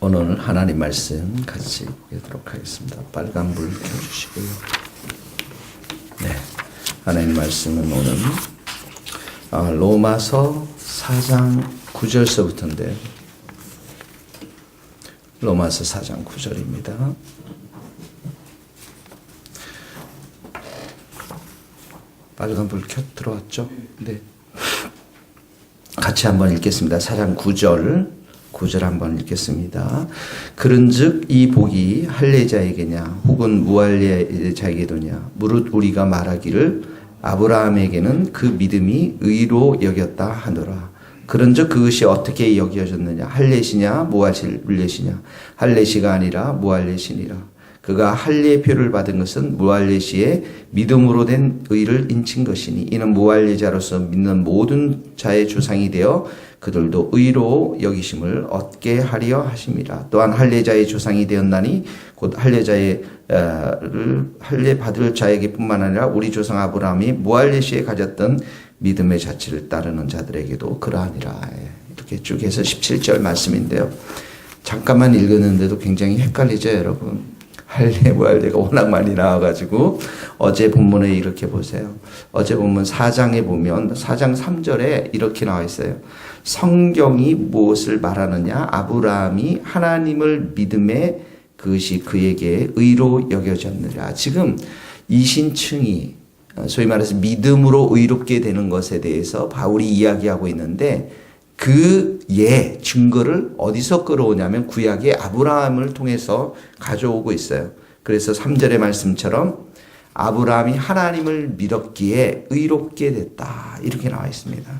오늘 하나님 말씀 같이 보도록 하겠습니다. 빨간 불 켜주시고요. 네, 하나님 말씀은 오늘 로마서 4장 9절서부터인데 로마서 4장 9절입니다. 빨간 불 들어왔죠? 네. 같이 한번 읽겠습니다. 4장 9절 한번 읽겠습니다. 그런즉 이 복이 할례자에게냐 혹은 무할례자에게도냐 무릇 우리가 말하기를 아브라함에게는 그 믿음이 의로 여겼다 하노라. 그런즉 그것이 어떻게 여겨졌느냐 할례시냐 무할례시냐 할례시가 아니라 무할례시니라. 그가 할례의 표를 받은 것은 무할례시의 믿음으로 된 의를 인친 것이니 이는 무할례자로서 믿는 모든 자의 조상이 되어 그들도 의로 여기심을 얻게 하려 하심이라. 또한 할례자의 조상이 되었나니 곧 할례 받을 자에게뿐만 아니라 우리 조상 아브라함이 무할례시에 가졌던 믿음의 자취를 따르는 자들에게도 그러하니라. 이렇게 쭉 해서 17절 말씀인데요. 잠깐만 읽었는데도 굉장히 헷갈리죠, 여러분. 할례, 무할례가 워낙 많이 나와가지고 어제 본문에 이렇게 보세요. 어제 본문 4장에 보면 4장 3절에 이렇게 나와 있어요. 성경이 무엇을 말하느냐? 아브라함이 하나님을 믿음에 그것이 그에게 의로 여겨졌느라. 지금 이신층이 소위 말해서 믿음으로 의롭게 되는 것에 대해서 바울이 이야기하고 있는데 그 증거를 어디서 끌어오냐면 구약의 아브라함을 통해서 가져오고 있어요. 그래서 3절의 말씀처럼 아브라함이 하나님을 믿었기에 의롭게 됐다. 이렇게 나와 있습니다.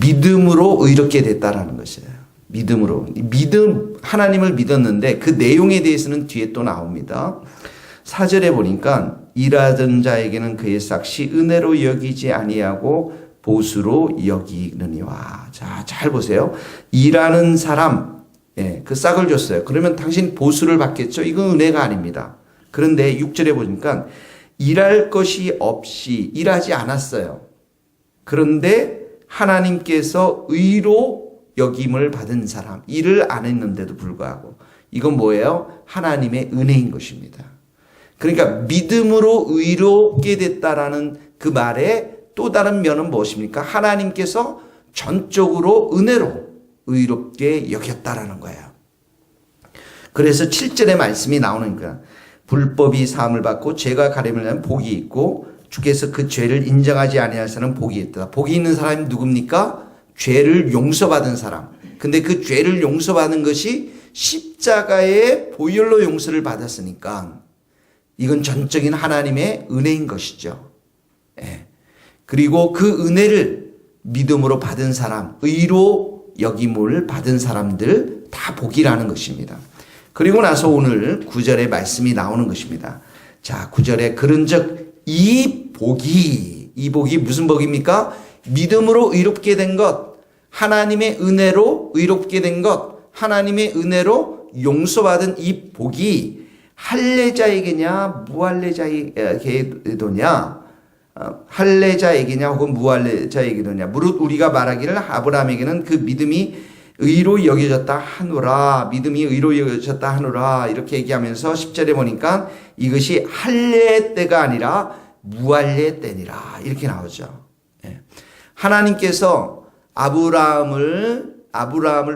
믿음으로 의롭게 됐다라는 것이에요. 믿음으로. 하나님을 믿었는데 그 내용에 대해서는 뒤에 또 나옵니다. 4절에 보니까 일하던 자에게는 그의 삭시 은혜로 여기지 아니하고 보수로 여기느니와. 자, 잘 보세요. 일하는 사람, 그 싹을 줬어요. 그러면 당신 보수를 받겠죠? 이건 은혜가 아닙니다. 그런데 6절에 보니까 일할 것이 없이 일하지 않았어요. 그런데 하나님께서 의로 여김을 받은 사람, 일을 안 했는데도 불구하고 이건 뭐예요? 하나님의 은혜인 것입니다. 그러니까 믿음으로 의롭게 됐다라는 그 말에 또 다른 면은 무엇입니까? 하나님께서 전적으로 은혜로 의롭게 여겼다라는 거예요. 그래서 7절의 말씀이 나오는 거야. 불법이 사함을 받고 죄가 가림을 하면 복이 있고 주께서 그 죄를 인정하지 아니할 사람은 복이 있다. 복이 있는 사람이 누굽니까? 죄를 용서받은 사람. 근데 그 죄를 용서받은 것이 십자가의 보혈로 용서를 받았으니까 이건 전적인 하나님의 은혜인 것이죠. 그리고 그 은혜를 믿음으로 받은 사람, 의로 여김을 받은 사람들 다 복이라는 것입니다. 그리고 나서 오늘 9절의 말씀이 나오는 것입니다. 자, 9절에 그런즉 이 복이 무슨 복입니까? 믿음으로 의롭게 된 것, 하나님의 은혜로 의롭게 된 것, 하나님의 은혜로 용서받은 이 복이 할례자에게냐 무할례자에게도냐 할례자에게냐 혹은 무할례자에게도냐 무릇 우리가 말하기를 아브라함에게는 그 믿음이 의로 여겨졌다 하노라. 믿음이 의로 여겨졌다 하노라. 이렇게 얘기하면서 10절에 보니까 이것이 할례 때가 아니라 무할례 때니라. 이렇게 나오죠. 하나님께서 아브라함을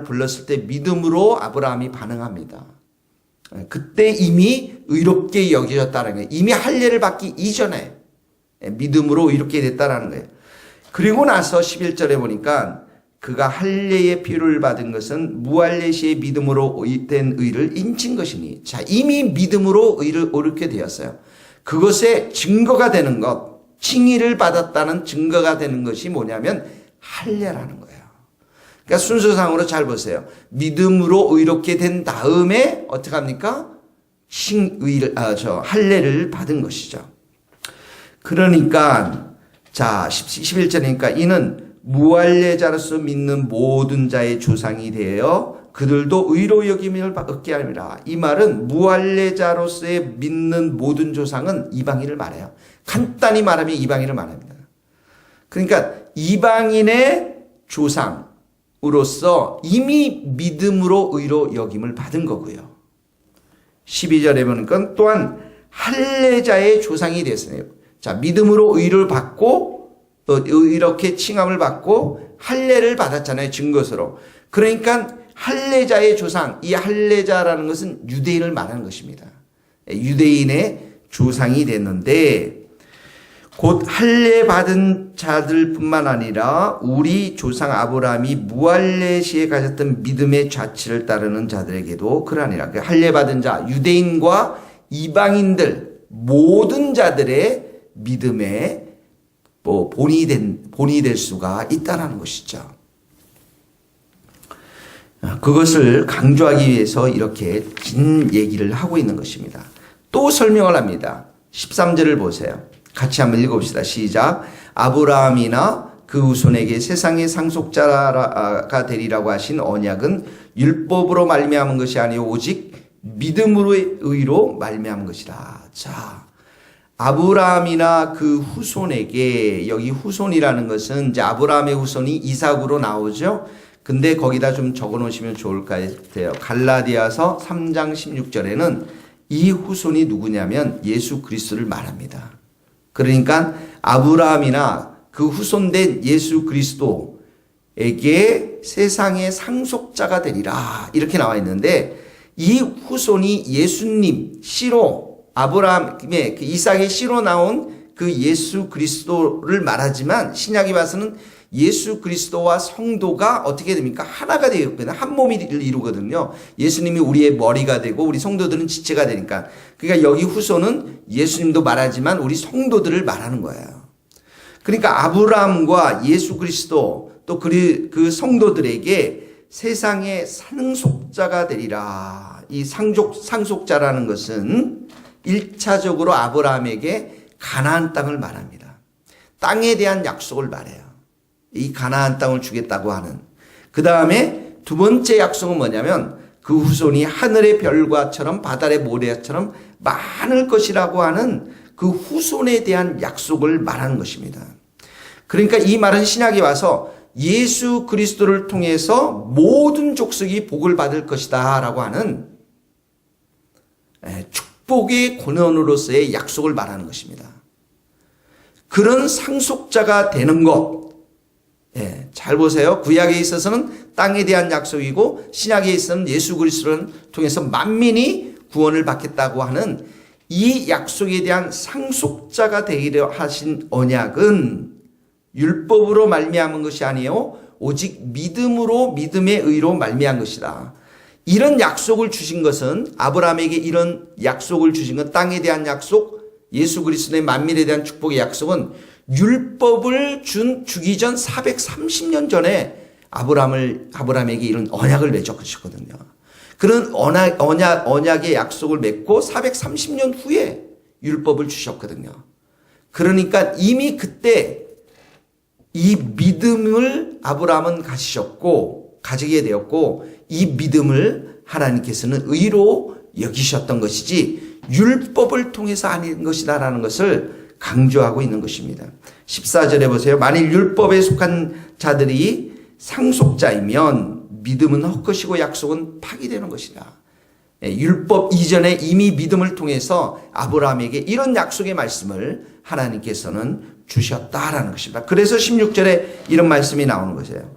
불렀을 때 믿음으로 아브라함이 반응합니다. 그때 이미 의롭게 여겨졌다는 거예요. 이미 할례를 받기 이전에 믿음으로 의롭게 됐다라는 거예요. 그리고 나서 11절에 보니까 그가 할례의 피를 받은 것은 무할례시의 믿음으로 된 의를 인친 것이니. 자, 이미 믿음으로 의를 옳게 되었어요. 그것의 증거가 되는 것, 칭의를 받았다는 증거가 되는 것이 뭐냐면 할례라는 거예요. 그러니까 순서상으로 잘 보세요. 믿음으로 의롭게 된 다음에 어떻게 합니까? 할례를 받은 것이죠. 그러니까 자 11절이니까 이는 무할례자로서 믿는 모든 자의 조상이 되어 그들도 의로 여김을 얻게 함이라. 이 말은 무할례자로서의 믿는 모든 조상은 이방인을 말해요. 간단히 말하면 이방인을 말합니다. 그러니까 이방인의 조상, 우로서 이미 믿음으로 의로 여김을 받은 거고요. 12절에 보니까 또한 할례자의 조상이 됐어요. 자, 믿음으로 의를 받고 이렇게 칭함을 받고 할례를 받았잖아요. 증거서로. 그러니까 할례자의 조상, 이 할례자라는 것은 유대인을 말하는 것입니다. 유대인의 조상이 됐는데 곧 할례 받은 자들뿐만 아니라 우리 조상 아브라함이 무할례 시에 가졌던 믿음의 자취를 따르는 자들에게도 그러하니라. 그 할례 받은 자, 유대인과 이방인들 모든 자들의 믿음의 본이 될 수가 있다라는 것이죠. 그것을 강조하기 위해서 이렇게 긴 얘기를 하고 있는 것입니다. 또 설명을 합니다. 13절을 보세요. 같이 한번 읽어봅시다. 시작. 아브라함이나 그 후손에게 세상의 상속자가 되리라고 하신 언약은 율법으로 말미암은 것이 아니요 오직 믿음으로의 의로 말미암은 것이라. 자, 아브라함이나 그 후손에게, 여기 후손이라는 것은 이제 아브라함의 후손이 이삭으로 나오죠. 근데 거기다 좀 적어 놓으시면 좋을 것 같아요. 갈라디아서 3장 16절에는 이 후손이 누구냐면 예수 그리스도를 말합니다. 그러니까 아브라함이나 그 후손된 예수 그리스도에게 세상의 상속자가 되리라 이렇게 나와 있는데, 이 후손이 예수님 씨로, 아브라함의 그 이삭의 씨로 나온 그 예수 그리스도를 말하지만 신약에 봐서는 예수 그리스도와 성도가 어떻게 됩니까? 하나가 되었거든요. 한 몸이 이루거든요. 예수님이 우리의 머리가 되고 우리 성도들은 지체가 되니까. 그러니까 여기 후손은 예수님도 말하지만 우리 성도들을 말하는 거예요. 그러니까 아브라함과 예수 그리스도 또 그 성도들에게 세상의 상속자가 되리라. 이 상속자라는 것은 1차적으로 아브라함에게 가나안 땅을 말합니다. 땅에 대한 약속을 말해요. 이 가나안 땅을 주겠다고 하는. 그 다음에 두 번째 약속은 뭐냐면 그 후손이 하늘의 별과처럼 바다의 모래처럼 많을 것이라고 하는 그 후손에 대한 약속을 말하는 것입니다. 그러니까 이 말은 신약에 와서 예수 그리스도를 통해서 모든 족속이 복을 받을 것이다 라고 하는 축복의 권원으로서의 약속을 말하는 것입니다. 그런 상속자가 되는 것, 잘 보세요. 구약에 있어서는 땅에 대한 약속이고 신약에 있어서는 예수 그리스도를 통해서 만민이 구원을 받겠다고 하는 이 약속에 대한 상속자가 되기로 하신 언약은 율법으로 말미암은 것이 아니요 오직 믿음으로 믿음의 의로 말미암은 것이다. 이런 약속을 주신 것은, 아브라함에게 이런 약속을 주신 건, 땅에 대한 약속, 예수 그리스도의 만민에 대한 축복의 약속은 율법을 주기 전 430년 전에 아브라함에게 이런 언약을 맺으셨거든요. 그런 언약의 약속을 맺고 430년 후에 율법을 주셨거든요. 그러니까 이미 그때 이 믿음을 아브라함은 가지게 되었고, 이 믿음을 하나님께서는 의로 여기셨던 것이지 율법을 통해서 아닌 것이다라는 것을 강조하고 있는 것입니다. 14절에 보세요. 만일 율법에 속한 자들이 상속자이면 믿음은 헛것이고 약속은 파기되는 것이다. 율법 이전에 이미 믿음을 통해서 아브라함에게 이런 약속의 말씀을 하나님께서는 주셨다라는 것입니다. 그래서 16절에 이런 말씀이 나오는 것이에요.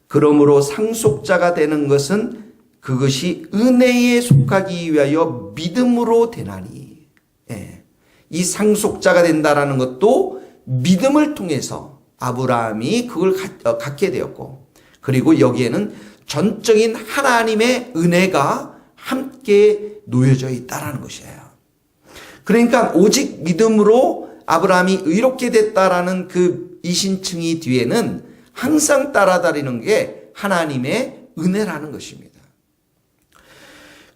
그러므로 상속자가 되는 것은 그것이 은혜에 속하기 위하여 믿음으로 되나니. 이 상속자가 된다라는 것도 믿음을 통해서 아브라함이 그걸 갖게 되었고, 그리고 여기에는 전적인 하나님의 은혜가 함께 놓여져 있다라는 것이에요. 그러니까 오직 믿음으로 아브라함이 의롭게 됐다라는 그 이신칭의 뒤에는 항상 따라다니는 게 하나님의 은혜라는 것입니다.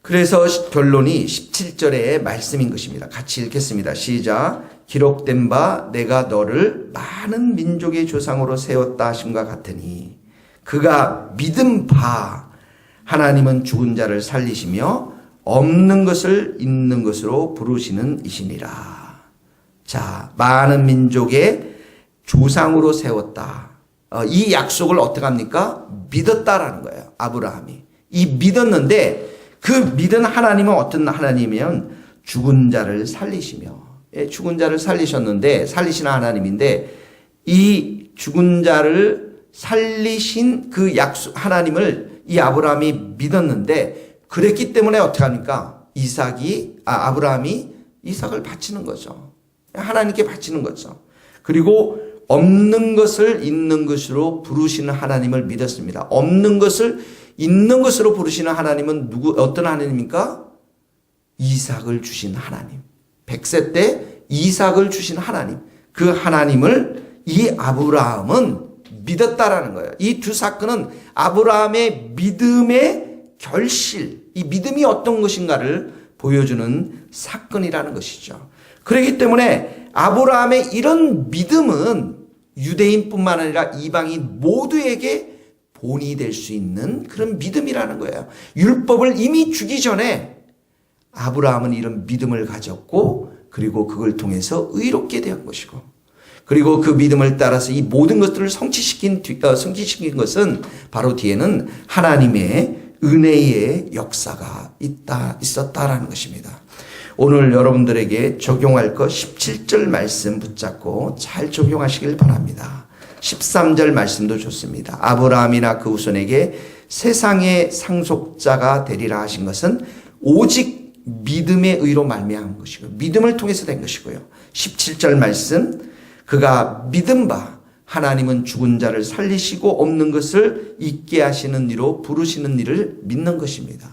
그래서 결론이 17절의 말씀인 것입니다. 같이 읽겠습니다. 시작. 기록된 바 내가 너를 많은 민족의 조상으로 세웠다 하심과 같으니 그가 믿은 바 하나님은 죽은 자를 살리시며 없는 것을 있는 것으로 부르시는 이시니라. 자, 많은 민족의 조상으로 세웠다. 이 약속을 어떻게 합니까? 믿었다라는 거예요. 아브라함이. 이 믿었는데 그 믿은 하나님은 어떤 하나님이면 죽은 자를 살리시며, 죽은 자를 살리셨는데, 살리시는 하나님인데, 이 죽은 자를 살리신 그 약속, 하나님을 이 아브라함이 믿었는데, 그랬기 때문에 어떻게 합니까? 아브라함이 이삭을 바치는 거죠. 하나님께 바치는 거죠. 그리고 없는 것을 있는 것으로 부르시는 하나님을 믿었습니다. 없는 것을 있는 것으로 부르시는 하나님은 어떤 하나님입니까? 이삭을 주신 하나님. 100세 때 이삭을 주신 하나님. 그 하나님을 이 아브라함은 믿었다라는 거예요. 이 두 사건은 아브라함의 믿음의 결실, 이 믿음이 어떤 것인가를 보여주는 사건이라는 것이죠. 그렇기 때문에 아브라함의 이런 믿음은 유대인뿐만 아니라 이방인 모두에게 본이 될 수 있는 그런 믿음이라는 거예요. 율법을 이미 주기 전에 아브라함은 이런 믿음을 가졌고, 그리고 그걸 통해서 의롭게 된 것이고, 그리고 그 믿음을 따라서 이 모든 것들을 성취시킨 것은 바로 뒤에는 하나님의 은혜의 역사가 있었다라는 것입니다. 오늘 여러분들에게 적용할 것 17절 말씀 붙잡고 잘 적용하시길 바랍니다. 13절 말씀도 좋습니다. 아브라함이나 그 후손에게 세상의 상속자가 되리라 하신 것은 오직 믿음의 의로 말미암은 것이고, 믿음을 통해서 된 것이고요. 17절 말씀, 그가 믿은 바 하나님은 죽은 자를 살리시고 없는 것을 있게 하시는 이로 부르시는 일을 믿는 것입니다.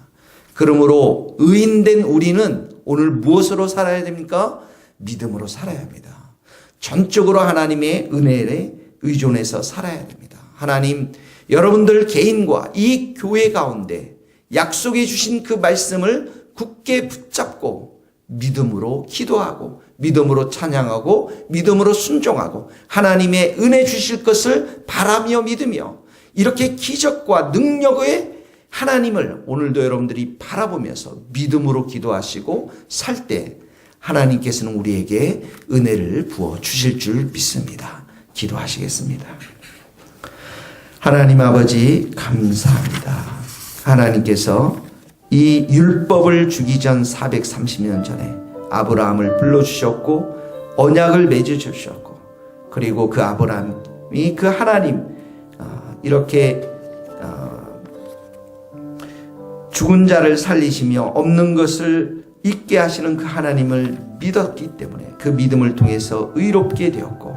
그러므로 의인된 우리는 오늘 무엇으로 살아야 됩니까? 믿음으로 살아야 합니다. 전적으로 하나님의 은혜에 의존해서 살아야 됩니다. 하나님, 여러분들 개인과 이 교회 가운데 약속해 주신 그 말씀을 굳게 붙잡고 믿음으로 기도하고, 믿음으로 찬양하고, 믿음으로 순종하고, 하나님의 은혜 주실 것을 바라며 믿으며, 이렇게 기적과 능력의 하나님을 오늘도 여러분들이 바라보면서 믿음으로 기도하시고 살 때 하나님께서는 우리에게 은혜를 부어 주실 줄 믿습니다. 기도하시겠습니다. 하나님 아버지, 감사합니다. 하나님께서 이 율법을 주기 전 430년 전에 아브라함을 불러주셨고 언약을 맺어주셨고, 그리고 그 아브라함이 그 하나님 이렇게 죽은 자를 살리시며 없는 것을 있게 하시는 그 하나님을 믿었기 때문에 그 믿음을 통해서 의롭게 되었고,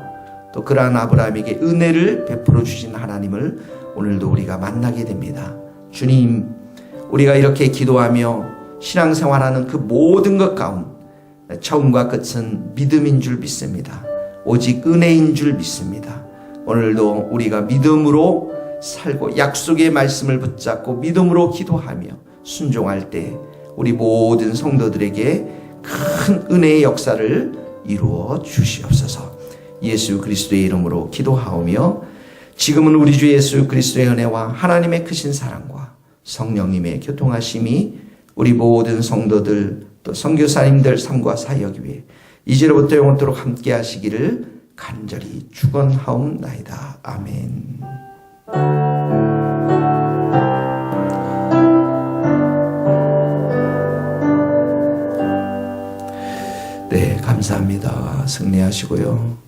또 그러한 아브라함에게 은혜를 베풀어 주신 하나님을 오늘도 우리가 만나게 됩니다. 주님, 우리가 이렇게 기도하며 신앙생활하는 그 모든 것 가운데 처음과 끝은 믿음인 줄 믿습니다. 오직 은혜인 줄 믿습니다. 오늘도 우리가 믿음으로 살고 약속의 말씀을 붙잡고 믿음으로 기도하며 순종할 때 우리 모든 성도들에게 큰 은혜의 역사를 이루어 주시옵소서. 예수 그리스도의 이름으로 기도하오며, 지금은 우리 주 예수 그리스도의 은혜와 하나님의 크신 사랑과 성령님의 교통하심이 우리 모든 성도들 또 선교사님들 삶과 사역 위에 이제로부터 영원토록 함께 하시기를 간절히 축원하옵나이다. 아멘. 네, 감사합니다. 승리하시고요.